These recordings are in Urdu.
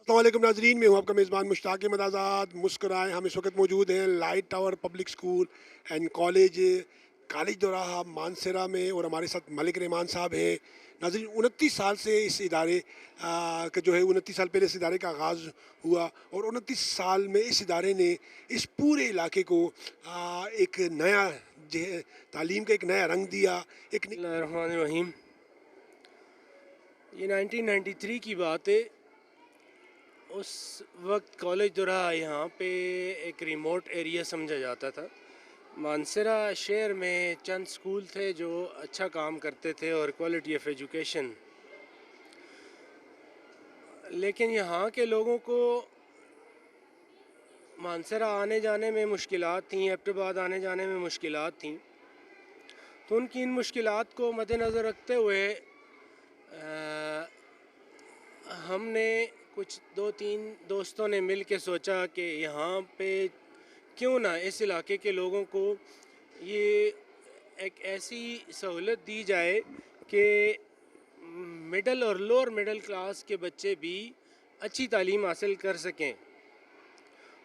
السلام علیکم ناظرین، میں ہوں آپ کا میزبان مشتاق احمد آزاد۔ مسکرائیں، ہم اس وقت موجود ہیں light tower public school and college Doraha Mansehra میں، اور ہمارے ساتھ ملک رحمان صاحب ہیں۔ ناظرین، 29 سال سے اس ادارے کا جو ہے 29 سال پہلے اس ادارے کا آغاز ہوا، اور 29 سال میں اس ادارے نے اس پورے علاقے کو ایک نیا تعلیم کا ایک نیا رنگ دیا۔ ایک بسم اللہ الرحمن الرحیم۔ یہ 1993 کی بات ہے۔ اس وقت کالج دوراہا یہاں پہ ایک ریموٹ ایریا سمجھا جاتا تھا۔ مانسیرا شہر میں چند سکول تھے جو اچھا کام کرتے تھے اور کوالٹی آف ایجوکیشن، لیکن یہاں کے لوگوں کو مانسیرا آنے جانے میں مشکلات تھیں، ایبٹ آباد آنے جانے میں مشکلات تھیں۔ تو ان کی ان مشکلات کو مد نظر رکھتے ہوئے ہم نے کچھ 2-3 دوستوں نے مل کے سوچا کہ یہاں پہ کیوں نہ اس علاقے کے لوگوں کو یہ ایک ایسی سہولت دی جائے کہ مڈل اور لوور مڈل کلاس کے بچے بھی اچھی تعلیم حاصل کر سکیں۔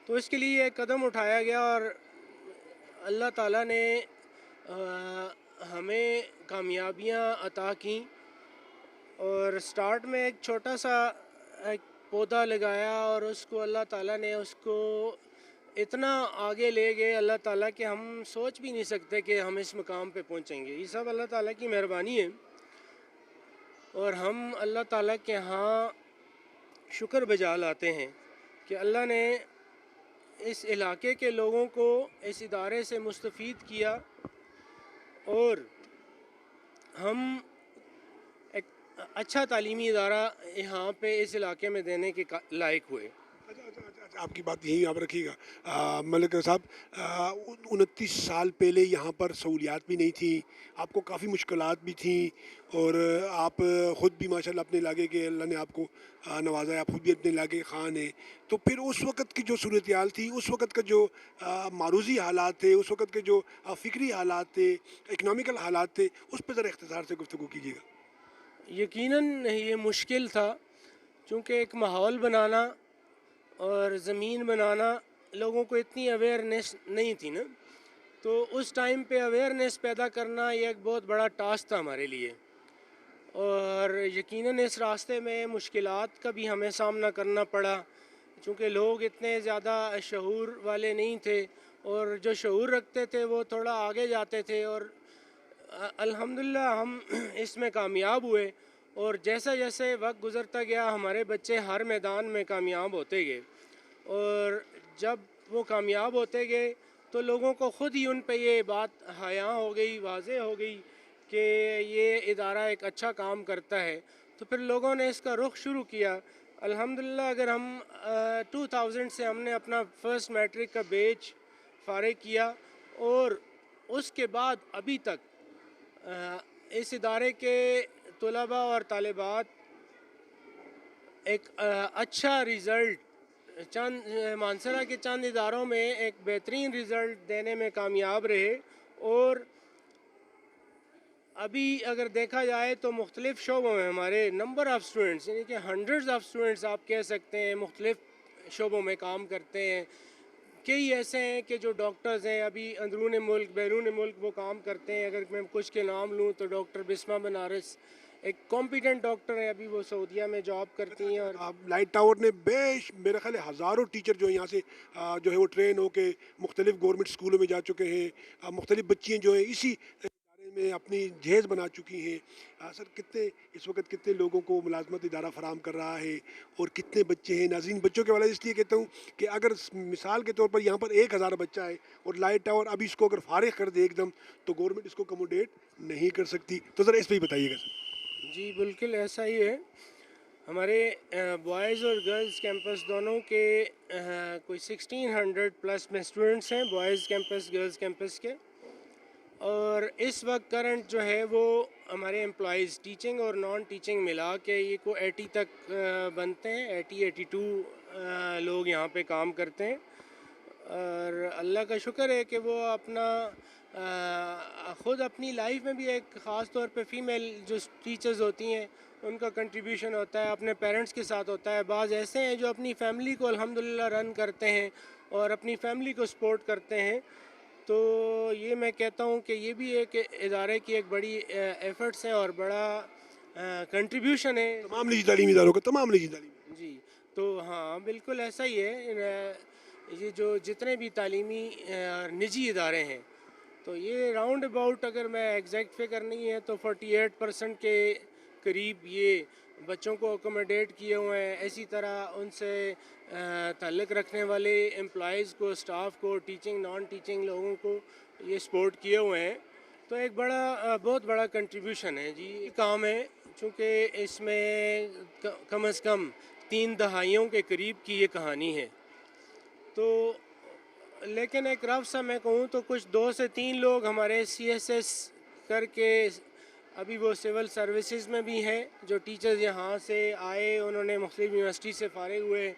تو اس کے لیے ایک قدم اٹھایا گیا، اور اللہ تعالیٰ نے ہمیں کامیابیاں عطا کیں، اور سٹارٹ میں ایک چھوٹا سا ایک پودا لگایا، اور اس کو اللہ تعالیٰ نے اس کو اتنا آگے لے گئے اللہ تعالیٰ کہ ہم سوچ بھی نہیں سکتے کہ ہم اس مقام پہ پہنچیں گے۔ یہ سب اللہ تعالیٰ کی مہربانی ہے، اور ہم اللہ تعالیٰ کے ہاں شکر بجا لاتے ہیں کہ اللہ نے اس علاقے کے لوگوں کو اس ادارے سے مستفید کیا، اور ہم ایک اچھا تعلیمی ادارہ یہاں پہ اس علاقے میں دینے کے لائق ہوئے۔ اچھا، آپ کی بات یہیں آپ رکھیے گا ملک صاحب۔ 29 سال پہلے یہاں پر سہولیات بھی نہیں تھیں، آپ کو کافی مشکلات بھی تھیں، اور آپ خود بھی ماشاءاللہ اپنے علاقے کے اللہ نے آپ کو نوازا ہے، آپ خود بھی اپنے علاقے کے خان ہیں۔ تو پھر اس وقت کی جو صورتحال تھی، اس وقت کا جو معروضی حالات تھے، اس وقت کے جو فکری حالات تھے، اکنامیکل حالات تھے، اس پہ ذرا اختصار سے گفتگو کیجیے گا۔ یقیناً یہ مشکل تھا، چونکہ ایک ماحول بنانا اور زمین بنانا لوگوں کو اتنی اویئرنیس نہیں تھی نا، تو اس ٹائم پہ اویئرنیس پیدا کرنا یہ ایک بہت بڑا ٹاسک تھا ہمارے لیے، اور یقیناً اس راستے میں مشکلات کا بھی ہمیں سامنا کرنا پڑا، چونکہ لوگ اتنے زیادہ شعور والے نہیں تھے، اور جو شعور رکھتے تھے وہ تھوڑا آگے جاتے تھے، اور الحمدللہ ہم اس میں کامیاب ہوئے، اور جیسا جیسے وقت گزرتا گیا ہمارے بچے ہر میدان میں کامیاب ہوتے گئے، اور جب وہ کامیاب ہوتے گئے تو لوگوں کو خود ہی ان پہ یہ بات حیاں ہو گئی، واضح ہو گئی کہ یہ ادارہ ایک اچھا کام کرتا ہے، تو پھر لوگوں نے اس کا رخ شروع کیا۔ الحمدللہ اگر ہم 2000 سے ہم نے اپنا فرسٹ میٹرک کا بیچ فارغ کیا، اور اس کے بعد ابھی تک اس ادارے کے طلباء اور طالبات ایک اچھا رزلٹ مانسیرا کے چند اداروں میں ایک بہترین رزلٹ دینے میں کامیاب رہے، اور ابھی اگر دیکھا جائے تو مختلف شعبوں میں ہمارے نمبر آف اسٹوڈنٹس، یعنی کہ ہنڈریڈز آف اسٹوڈنٹس آپ کہہ سکتے ہیں، مختلف شعبوں میں کام کرتے ہیں۔ کئی ایسے ہیں کہ جو ڈاکٹرز ہیں، ابھی اندرون ملک بیرون ملک وہ کام کرتے ہیں۔ اگر میں کچھ کے نام لوں تو ڈاکٹر بسمہ بنارس ایک کمپیٹنٹ ڈاکٹر ہیں، ابھی وہ سعودیہ میں جاب کرتی ہیں۔ اور لائٹ ٹاور نے میرے خیال ہے ہزاروں ٹیچر جو یہاں سے جو ہے وہ ٹرین ہو کے مختلف گورنمنٹ اسکولوں میں جا چکے ہیں، مختلف بچیاں جو ہیں اسی ادارے میں اپنی جہیز بنا چکی ہیں۔ سر، اس وقت کتنے لوگوں کو ملازمت ادارہ فراہم کر رہا ہے، اور کتنے بچے ہیں؟ ناظرین، بچوں کے والے اس لیے کہتا ہوں کہ اگر مثال کے طور پر یہاں پر 1000 بچہ ہے، اور لائٹ ٹاور ابھی اس کو اگر فارغ کر دے ایک دم، تو گورنمنٹ اس کو کموڈیٹ نہیں کر سکتی۔ تو ذرا اس پہ ہی بتائیے گا سر۔ جی بالکل ایسا ہی ہے۔ ہمارے بوائز اور گرلز کیمپس دونوں کے کوئی 1600 پلس میں اسٹوڈنٹس ہیں، بوائز کیمپس گرلز کیمپس کے، اور اس وقت کرنٹ جو ہے وہ ہمارے امپلائیز ٹیچنگ اور نان ٹیچنگ ملا کے یہ کو 80 تک بنتے ہیں، 82 لوگ یہاں پہ کام کرتے ہیں، اور اللہ کا شکر ہے کہ وہ اپنا خود اپنی لائف میں بھی ایک خاص طور پہ فیمیل جو ٹیچرز ہوتی ہیں ان کا کنٹریبیوشن ہوتا ہے، اپنے پیرنٹس کے ساتھ ہوتا ہے. بعض ایسے ہیں جو اپنی فیملی کو الحمدللہ رن کرتے ہیں اور اپنی فیملی کو سپورٹ کرتے ہیں. تو یہ میں کہتا ہوں کہ یہ بھی ایک ادارے کی ایک بڑی ایفرٹس ہیں اور بڑا کنٹریبیوشن ہے. تمام نجی تعلیمی اداروں کا، تمام نجی تعلیم. جی تو ہاں بالکل ایسا ہی ہے. یہ جو جتنے بھی تعلیمی نجی ادارے ہیں تو یہ راؤنڈ اباؤٹ اگر میں ایگزیکٹ فگر نہیں ہے تو 48% کے قریب یہ بچوں کو اکوموڈیٹ کیے ہوئے ہیں. اسی طرح ان سے تعلق رکھنے والے امپلائیز کو، اسٹاف کو، ٹیچنگ نان ٹیچنگ لوگوں کو یہ سپورٹ کیے ہوئے ہیں. تو ایک بہت بڑا کنٹریبیوشن ہے جی. یہ کام ہے چونکہ اس میں کم از کم 3 دہائیوں کے قریب کی یہ کہانی ہے. تو لیکن ایک رف سا میں کہوں تو کچھ 2 سے 3 لوگ ہمارے CSS کر کے ابھی وہ سول سروسز میں بھی ہیں، جو ٹیچرز یہاں سے آئے، انہوں نے مختلف یونیورسٹی سے فارغ ہوئے،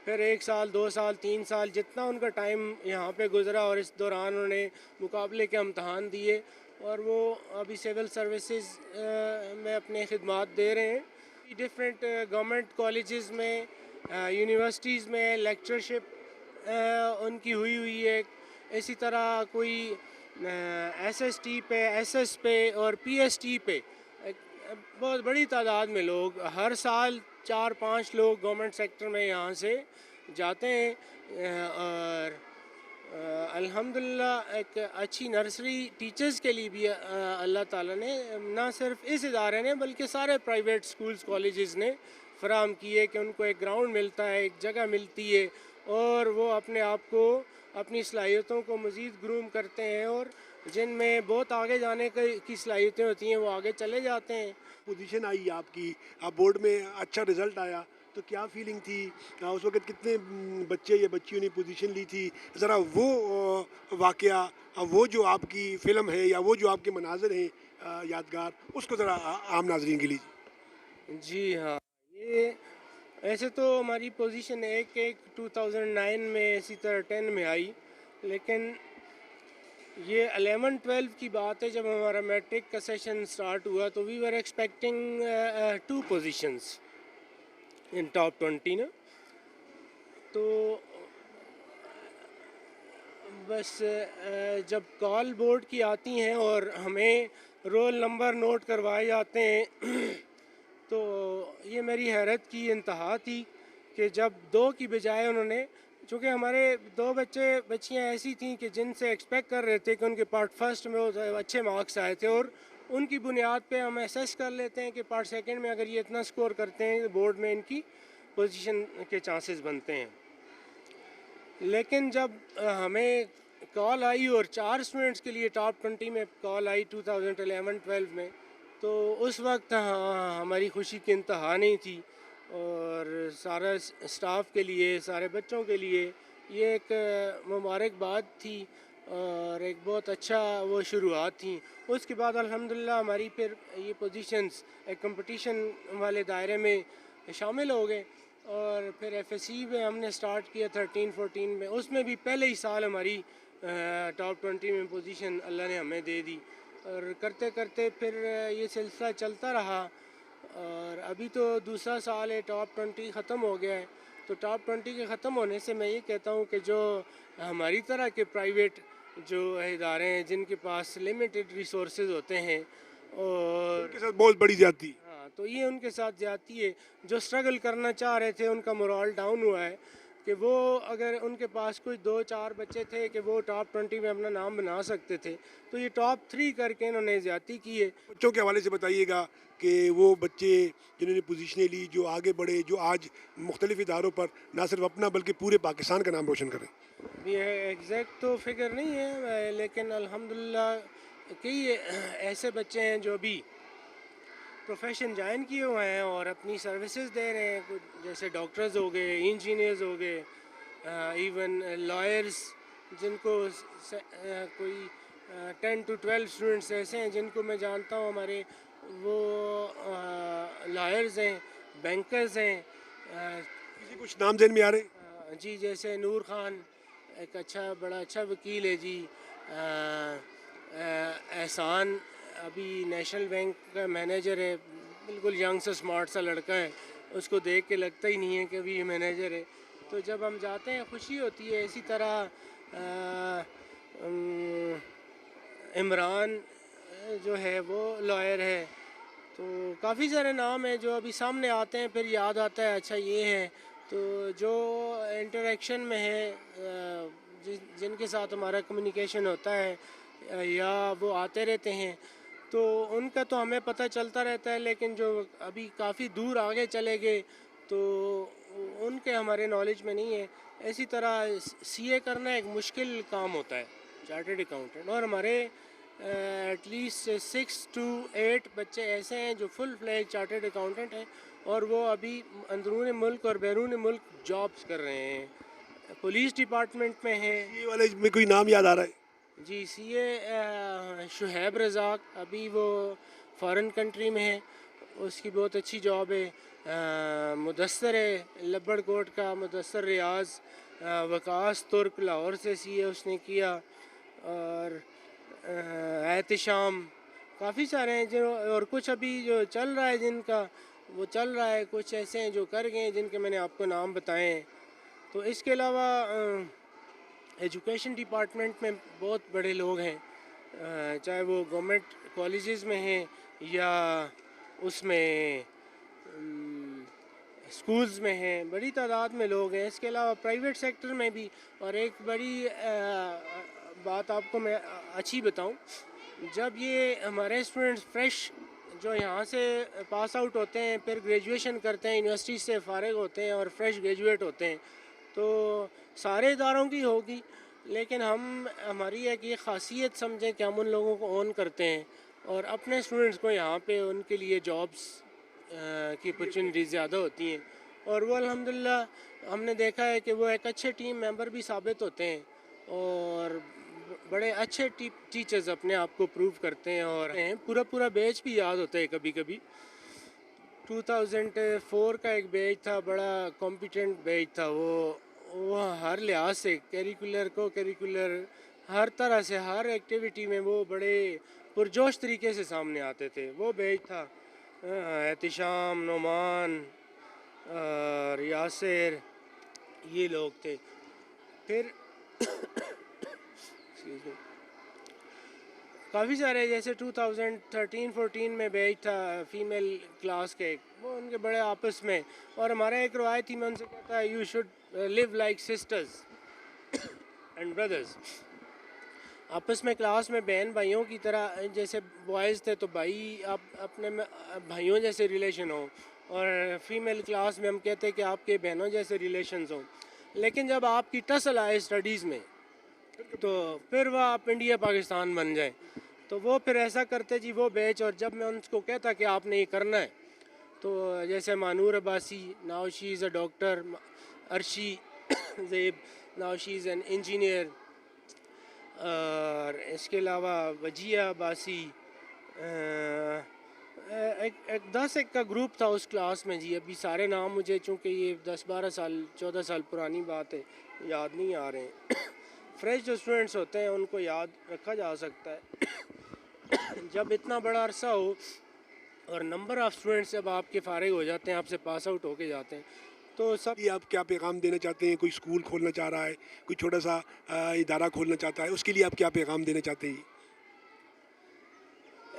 پھر 1 سال 2 سال 3 سال جتنا ان کا ٹائم یہاں پہ گزرا اور اس دوران انہوں نے مقابلے کے امتحان دیے اور وہ ابھی سول سروسز میں اپنے خدمات دے رہے ہیں. ڈفرینٹ گورنمنٹ کالجز میں، یونیورسٹیز میں لیکچرشپ ان کی ہوئی ہے. اسی طرح کوئی SST پہ، SS پہ اور PST پہ بہت بڑی تعداد میں لوگ ہر سال 4-5 لوگ گورنمنٹ سیکٹر میں یہاں سے جاتے ہیں. اور الحمدللہ ایک اچھی نرسری ٹیچرز کے لیے بھی اللہ تعالیٰ نے نہ صرف اس ادارے نے بلکہ سارے پرائیویٹ سکولز کالجز نے فراہم کی ہے کہ ان کو ایک گراؤنڈ ملتا ہے، ایک جگہ ملتی ہے اور وہ اپنے آپ کو، اپنی صلاحیتوں کو مزید گروم کرتے ہیں اور جن میں بہت آگے جانے کی صلاحیتیں ہوتی ہیں وہ آگے چلے جاتے ہیں. پوزیشن آئی آپ کی، آپ بورڈ میں اچھا رزلٹ آیا تو کیا فیلنگ تھی اس وقت؟ کتنے بچے یا بچیوں نے پوزیشن لی تھی؟ ذرا وہ واقعہ، وہ جو آپ کی فلم ہے یا وہ جو آپ کے مناظر ہیں یادگار، اس کو ذرا عام ناظرین کے لیے. جی ہاں، یہ ایسے تو ہماری پوزیشن ایک 2009 میں، اسی طرح 10 میں آئی، لیکن یہ 11-12 کی بات ہے جب ہمارا میٹرک کا سیشن سٹارٹ ہوا تو وی ور ایکسپیکٹنگ 2 پوزیشنز ان ٹاپ 20 نا. تو بس جب کال بورڈ کی آتی ہیں اور ہمیں رول نمبر نوٹ کروائے جاتے ہیں تو یہ میری حیرت کی انتہا تھی کہ جب 2 کی بجائے انہوں نے، چونکہ ہمارے 2 بچیاں ایسی تھیں کہ جن سے ایکسپیکٹ کر رہے تھے کہ ان کے پارٹ فرسٹ میں اچھے مارکس آئے تھے اور ان کی بنیاد پہ ہم اسیس کر لیتے ہیں کہ پارٹ سیکنڈ میں اگر یہ اتنا سکور کرتے ہیں بورڈ میں ان کی پوزیشن کے چانسز بنتے ہیں. لیکن جب ہمیں کال آئی اور 4 اسٹوڈنٹس کے لیے ٹاپ 20 میں کال آئی 2011-12 میں، تو اس وقت ہماری خوشی کی انتہا نہیں تھی اور سارا اسٹاف کے لیے، سارے بچوں کے لیے یہ ایک مبارکباد تھی اور ایک بہت اچھا وہ شروعات تھیں. اس کے بعد الحمدللہ ہماری پھر یہ پوزیشنز ایک کمپٹیشن والے دائرے میں شامل ہو گئے اور پھر FSC میں ہم نے سٹارٹ کیا 13-14 میں. اس میں بھی پہلے ہی سال ہماری ٹاپ 20 میں پوزیشن اللہ نے ہمیں دے دی اور کرتے کرتے پھر یہ سلسلہ چلتا رہا اور ابھی تو دوسرا سال ہے، ٹاپ 20 ختم ہو گیا ہے. تو ٹاپ 20 کے ختم ہونے سے میں یہ کہتا ہوں کہ جو ہماری طرح کے پرائیویٹ جو ادارے ہیں جن کے پاس لمیٹڈ ریسورسز ہوتے ہیں اور ان کے ساتھ بہت بڑی زیادتی. ہاں تو یہ ان کے ساتھ زیادتی ہے. جو سٹرگل کرنا چاہ رہے تھے ان کا مورال ڈاؤن ہوا ہے کہ وہ اگر ان کے پاس کوئی 2-4 بچے تھے کہ وہ ٹاپ 20 میں اپنا نام بنا سکتے تھے تو یہ ٹاپ 3 کر کے انہوں نے زیادتی کی ہے. بچوں کے حوالے سے بتائیے گا کہ وہ بچے جنہوں نے پوزیشنیں لی، جو آگے بڑھے، جو آج مختلف اداروں پر نہ صرف اپنا بلکہ پورے پاکستان کا نام روشن کریں. یہ ایگزیکٹ تو فگر نہیں ہے لیکن الحمدللہ کئی ایسے بچے ہیں جو ابھی پروفیشن جوائن کیے ہوئے ہیں اور اپنی سروسز دے رہے ہیں. کچھ جیسے ڈاکٹرز ہو گئے، انجینئرز ہو گئے، ایون لائرز جن کو کوئی 10 to 12 اسٹوڈنٹس ایسے ہیں جن کو میں جانتا ہوں ہمارے وہ لائرز ہیں، بینکرز ہیں. کسی کچھ نام ذہن میں آ رہے ہیں؟ جی جیسے نور خان ایک بڑا اچھا وکیل ہے جی. احسان ابھی نیشنل بینک کا مینیجر ہے. بالکل ینگ سا اسمارٹ سا لڑکا ہے, اس کو دیکھ کے لگتا ہی نہیں ہے کہ ابھی یہ مینیجر ہے. تو جب ہم جاتے ہیں خوشی ہوتی ہے. اسی طرح عمران جو ہے وہ لائر ہے. تو کافی سارے نام ہیں جو ابھی سامنے آتے ہیں, پھر یاد آتا ہے اچھا یہ ہے. تو جو انٹریکشن میں ہے, جن کے ساتھ ہمارا کمیونیکیشن ہوتا ہے یا وہ آتے رہتے ہیں, تو ان کا تو ہمیں پتہ چلتا رہتا ہے. لیکن جو ابھی کافی دور آگے چلے گئے تو ان کے ہمارے نالج میں نہیں ہے. اسی طرح سی اے کرنا ایک مشکل کام ہوتا ہے, چارٹرڈ اکاؤنٹنٹ. اور ہمارے ایٹ لیسٹ 6 to 8 بچے ایسے ہیں جو فل فلیج چارٹرڈ اکاؤنٹنٹ ہیں, اور وہ ابھی اندرون ملک اور بیرون ملک جابس کر رہے ہیں. پولیس ڈپارٹمنٹ میں ہیں. یہ والے میں کوئی نام یاد آ رہا ہے؟ جی سی اے شہیب رزاق, ابھی وہ فارن کنٹری میں ہے, اس کی بہت اچھی جاب ہے. مدثر ہے لبڑ کوٹ کا, مدثر ریاض. وکاس ترک لاہور سے سی اے اس نے کیا. اور احتشام, کافی سارے ہیں جو, اور کچھ ابھی جو چل رہا ہے جن کا وہ چل رہا ہے. کچھ ایسے ہیں جو کر گئے ہیں جن کے میں نے آپ کو نام بتائے ہیں. تو اس کے علاوہ ایجوکیشن ڈپارٹمنٹ میں بہت بڑے لوگ ہیں, چاہے وہ گورنمنٹ کالجز میں ہیں یا اس میں اسکولز میں ہیں. بڑی تعداد میں لوگ ہیں. اس کے علاوہ پرائیویٹ سیکٹر میں بھی. اور ایک بڑی بات آپ کو میں اچھی بتاؤں, جب یہ ہمارے اسٹوڈنٹس فریش جو یہاں سے پاس آؤٹ ہوتے ہیں, پھر گریجویشن کرتے ہیں, یونیورسٹی سے فارغ ہوتے ہیں اور فریش گریجویٹ ہوتے ہیں, تو سارے اداروں کی ہوگی, لیکن ہماری ایک یہ خاصیت سمجھیں کہ ہم ان لوگوں کو اون کرتے ہیں اور اپنے اسٹوڈنٹس کو یہاں پہ ان کے لیے جابس کی اپرچونیٹیز زیادہ ہوتی ہیں. اور وہ الحمدللہ ہم نے دیکھا ہے کہ وہ ایک اچھے ٹیم ممبر بھی ثابت ہوتے ہیں, اور بڑے اچھے ٹیچرز اپنے آپ کو پروو کرتے ہیں. اور پورا بیچ بھی یاد ہوتا ہے کبھی کبھی. 2004 کا ایک بیچ تھا, بڑا کمپیٹنٹ بیچ تھا. وہ ہر لحاظ سے کیریکولر ہر طرح سے ہر ایکٹیویٹی میں وہ بڑے پرجوش طریقے سے سامنے آتے تھے. وہ بیچ تھا. احتشام, نعمان اور یاسر, یہ لوگ تھے. پھر کافی سارے جیسے 2013-14 میں بیچ تھا فیمیل کلاس کے, وہ ان کے بڑے آپس میں. اور ہمارا ایک روایتی میں ان سے کہتا ہے you should live like sisters and brothers. آپس میں کلاس میں بہن بھائیوں کی طرح, جیسے بوائز تھے تو بھائی آپ اپنے بھائیوں جیسے ریلیشن ہوں, اور فیمیل کلاس میں ہم کہتے ہیں کہ آپ کے بہنوں جیسے ریلیشنز ہوں. لیکن جب آپ کی ٹسل آئے اسٹڈیز میں تو پھر وہ آپ انڈیا پاکستان بن جائیں. تو وہ پھر ایسا کرتے جی وہ بیچ. اور جب میں ان کو کہتا کہ آپ نے یہ کرنا ہے, تو جیسے Manoor Abbasi, now she is a doctor. Arshi Zeb, now she is an engineer. اور اس کے علاوہ وجیہ عباسی, ایک 10 کا گروپ تھا اس کلاس میں جی. ابھی سارے نام مجھے چونکہ یہ 10-12 سال 14 سال پرانی بات ہے یاد نہیں آ رہے ہیں. فریش جو اسٹوڈنٹس ہوتے ہیں ان کو یاد رکھا جا سکتا ہے. جب اتنا بڑا عرصہ ہو اور نمبر آف اسٹوڈنٹس جب آپ کے فارغ ہو جاتے ہیں, آپ سے پاس آؤٹ ہو کے جاتے ہیں, تو سب آپ کیا پیغام دینا چاہتے ہیں؟ کوئی اسکول کھولنا چاہ رہا ہے, کوئی چھوٹا سا ادارہ کھولنا چاہتا ہے, اس کے لیے آپ کیا پیغام دینا چاہتے ہیں؟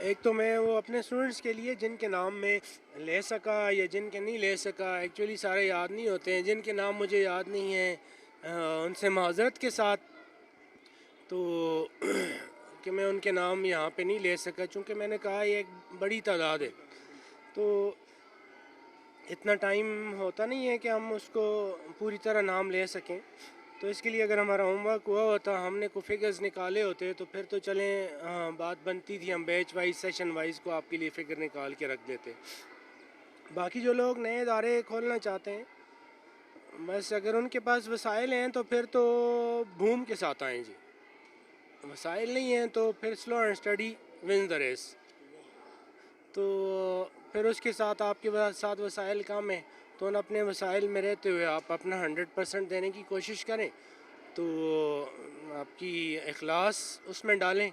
ایک تو میں وہ اپنے اسٹوڈنٹس کے لیے جن کے نام میں لے سکا یا جن کے نہیں لے سکا, ایکچولی سارے یاد نہیں ہوتے ہیں, جن کے نام مجھے یاد نہیں ہیں ان سے معذرت کے ساتھ, تو کہ میں ان کے نام یہاں پہ نہیں لے سکا, چونکہ میں نے کہا یہ ایک بڑی تعداد ہے, تو اتنا ٹائم ہوتا نہیں ہے کہ ہم اس کو پوری طرح نام لے سکیں. تو اس کے لیے اگر ہمارا ہوم ورک ہوا ہوتا, ہم نے کوئی فگرز نکالے ہوتے, تو پھر تو چلیں بات بنتی تھی, ہم بیچ وائز سیشن وائز کو آپ کے لیے فگر نکال کے رکھ دیتے. باقی جو لوگ نئے ادارے کھولنا چاہتے ہیں, بس اگر ان کے پاس وسائل ہیں تو پھر تو بھوم کے ساتھ آئیں جی. وسائل نہیں ہیں تو پھر slow and steady wins the race. تو پھر اس کے ساتھ آپ کے ساتھ وسائل کم ہیں, تو ان اپنے وسائل میں رہتے ہوئے آپ اپنا 100% دینے کی کوشش کریں, تو آپ کی اخلاص اس میں ڈالیں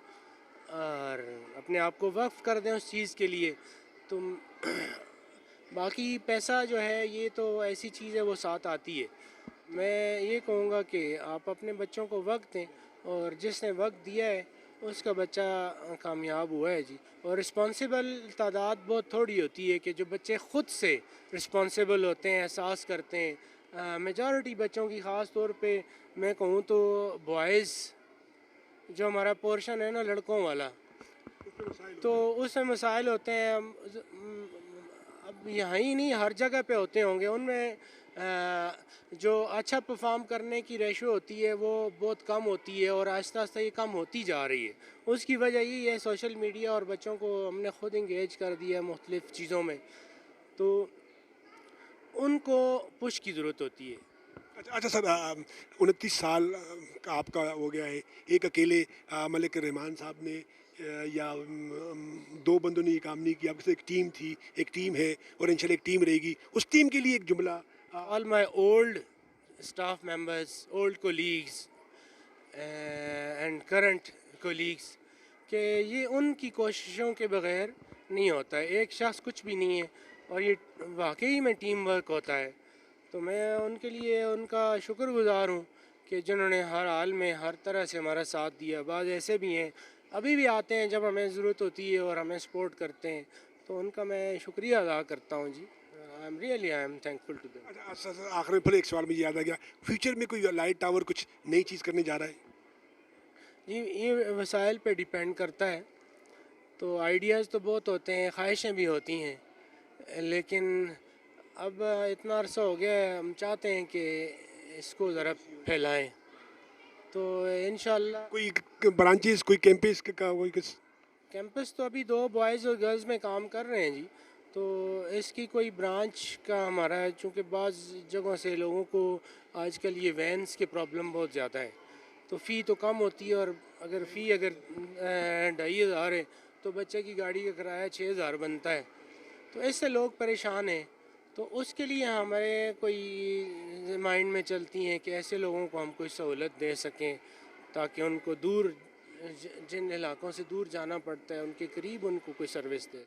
اور اپنے آپ کو وقف کر دیں اس چیز کے لیے, تم باقی پیسہ جو ہے یہ تو ایسی چیز ہے وہ ساتھ آتی ہے. میں یہ کہوں گا کہ آپ اپنے بچوں کو وقت دیں، اور جس نے وقت دیا ہے اس کا بچہ کامیاب ہوا ہے جی. اور رسپانسیبل تعداد بہت تھوڑی ہوتی ہے کہ جو بچے خود سے رسپانسیبل ہوتے ہیں، احساس کرتے ہیں. میجورٹی بچوں کی، خاص طور پہ میں کہوں تو بوائز، جو ہمارا پورشن ہے نا لڑکوں والا، تو اس میں مسائل ہوتے ہیں. اب یہاں ہی نہیں، ہر جگہ پہ ہوتے ہوں گے. ان میں جو اچھا پرفارم کرنے کی ریشو ہوتی ہے وہ بہت کم ہوتی ہے، اور آہستہ آہستہ یہ کم ہوتی جا رہی ہے. اس کی وجہ یہی ہے سوشل میڈیا، اور بچوں کو ہم نے خود انگیج کر دیا مختلف چیزوں میں، تو ان کو پش کی ضرورت ہوتی ہے. اچھا سر، 29 سال کا آپ کا ہو گیا ہے. ایک اکیلے ملک رحمان صاحب نے یا دو بندوں نے یہ کام نہیں کیا. آپ کے ساتھ ایک ٹیم تھی، ایک ٹیم ہے، اور انشاءاللہ ایک ٹیم رہے گی. اس ٹیم کے لیے ایک جملہ All my old staff members, old colleagues and current colleagues کہ یہ ان کی کوششوں کے بغیر نہیں ہوتا ہے. ایک شخص کچھ بھی نہیں ہے، اور یہ واقعی میں ٹیم ورک ہوتا ہے. تو میں ان کے لیے ان کا شکر گزار ہوں کہ جنہوں نے ہر حال میں ہر طرح سے ہمارا ساتھ دیا. بعض ایسے بھی ہیں ابھی بھی آتے ہیں جب ہمیں ضرورت ہوتی ہے اور ہمیں سپورٹ کرتے ہیں، تو ان کا میں شکریہ ادا کرتا ہوں جی. I am thankful to them. اچھا سر، آخر میں پھر ایک سوال مجھے یاد آ گیا. فیوچر میں کوئی لائٹ ٹاور کچھ نئی چیز کرنے جا رہا ہے؟ جی یہ وسائل پہ ڈیپینڈ کرتا ہے. تو آئیڈیاز تو بہت ہوتے ہیں، خواہشیں بھی ہوتی ہیں، لیکن اب اتنا عرصہ ہو گیا ہے، ہم چاہتے ہیں کہ اس کو ذرا پھیلائیں. تو انشاءاللہ کوئی برانچز، کوئی کیمپس کا کوئی کیمپس تو ابھی 2 بوائز اور گرلز میں کام کر رہے ہیں جی. تو اس کی کوئی برانچ کا ہمارا ہے، چونکہ بعض جگہوں سے لوگوں کو آج کل یہ وینس کے پرابلم بہت زیادہ ہے، تو فی تو کم ہوتی ہے. اور اگر فی 2,500 ہے تو بچے کی گاڑی کا کرایہ 6,000 بنتا ہے. تو اس سے لوگ پریشان ہیں. تو اس کے لیے ہمارے کوئی مائنڈ میں چلتی ہیں کہ ایسے لوگوں کو ہم کوئی سہولت دے سکیں تاکہ ان کو دور، جن علاقوں سے دور جانا پڑتا ہے ان کے قریب ان کو کوئی سروس دے.